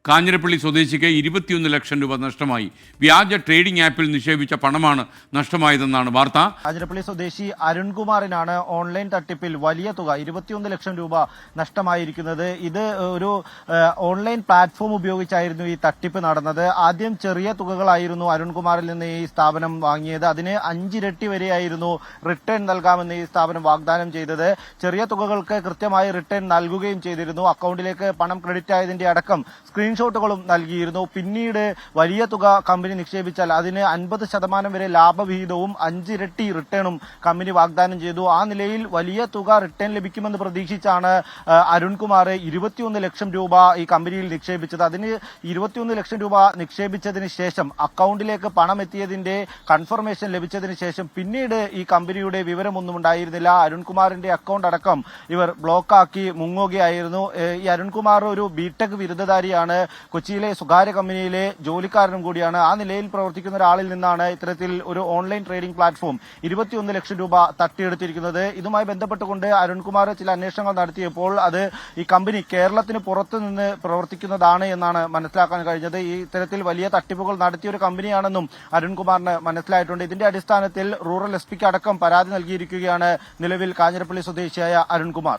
കാഞ്ഞിരപ്പള്ളി സ്വദേശിക്ക് 21 ലക്ഷം രൂപ നഷ്ടമായി. വ്യാജ ട്രേഡിംഗ് ആപ്പിൽ നിക്ഷേപിച്ച പണമാണ് നഷ്ടമായതെന്നാണ് വാർത്ത. കാഞ്ഞിരപ്പള്ളി സ്വദേശി അരുൺകുമാറിനാണ് ഓൺലൈൻ തട്ടിപ്പിൽ വലിയ തുക 21 ലക്ഷം രൂപ നഷ്ടമായിരിക്കുന്നത്. ഇത് ഒരു ഓൺലൈൻ പ്ലാറ്റ്ഫോം ഉപയോഗിച്ചായിരുന്നു ഈ തട്ടിപ്പ് നടന്നത്. ആദ്യം ചെറിയ തുകകളായിരുന്നു അരുൺകുമാറിൽ നിന്ന് ഈ സ്ഥാപനം വാങ്ങിയത്. അതിന് 5 ഇരട്ടി വരെയായിരുന്നു റിട്ടേൺ നൽകാമെന്ന് ഈ സ്ഥാപനം വാഗ്ദാനം ചെയ്തത്. ചെറിയ തുകകൾക്ക് കൃത്യമായി റിട്ടേൺ നൽകുകയും ചെയ്തിരുന്നു. അക്കൗണ്ടിലേക്ക് പണം ക്രെഡിറ്റ് ആയതിന്റെ അടക്കം സ്ക്രീൻഷോട്ടുകളും നൽകിയിരുന്നു. പിന്നീട് വലിയ തുക കമ്പനി നിക്ഷേപിച്ചാൽ അതിന് 50% വരെ ലാഭവിഹിതവും 5 ഇരട്ടി റിട്ടേണും കമ്പനി വാഗ്ദാനം ചെയ്തു. ആ നിലയിൽ വലിയ തുക റിട്ടേൺ ലഭിക്കുമെന്ന് പ്രതീക്ഷിച്ചാണ് അരുൺകുമാർ 21 ലക്ഷം രൂപ ഈ കമ്പനിയിൽ നിക്ഷേപിച്ചത്. അതിന് 21 ലക്ഷം രൂപ നിക്ഷേപിച്ചതിന് ശേഷം അക്കൗണ്ടിലേക്ക് പണം എത്തിയതിന്റെ കൺഫർമേഷൻ ലഭിച്ചതിന് ശേഷം പിന്നീട് ഈ കമ്പനിയുടെ വിവരമൊന്നും ഉണ്ടായിരുന്നില്ല. അരുൺകുമാറിന്റെ അക്കൗണ്ട് അടക്കം ഇവർ ബ്ലോക്കാക്കി മുങ്ങുകയായിരുന്നു. ഈ അരുൺകുമാർ ഒരു ബിടെക് ബിരുദധാരിയാണ്. കൊച്ചിയിലെ സ്വകാര്യ കമ്പനിയിലെ ജോലിക്കാരനും കൂടിയാണ്. ആ നിലയിൽ പ്രവർത്തിക്കുന്ന ഒരാളിൽ നിന്നാണ് ഇത്തരത്തിൽ ഒരു ഓൺലൈൻ ട്രേഡിംഗ് പ്ലാറ്റ്ഫോം 21 ലക്ഷം രൂപ തട്ടിയെടുത്തിരിക്കുന്നത്. ഇതുമായി ബന്ധപ്പെട്ടുകൊണ്ട് അരുൺകുമാർ ചില അന്വേഷണങ്ങൾ നടത്തിയപ്പോൾ അത് ഈ കമ്പനി കേരളത്തിന് പുറത്തു നിന്ന് പ്രവർത്തിക്കുന്നതാണ് എന്നാണ് മനസ്സിലാക്കാൻ കഴിഞ്ഞത്. ഈ ഇത്തരത്തിൽ വലിയ തട്ടിപ്പുകൾ നടത്തിയ ഒരു കമ്പനിയാണെന്നും അരുൺകുമാറിന് മനസ്സിലായിട്ടുണ്ട്. ഇതിന്റെ അടിസ്ഥാനത്തിൽ റൂറൽ എസ് പിക്ക് അടക്കം പരാതി നൽകിയിരിക്കുകയാണ് നിലവിൽ കാഞ്ഞിരപ്പള്ളി സ്വദേശിയായ അരുൺകുമാർ.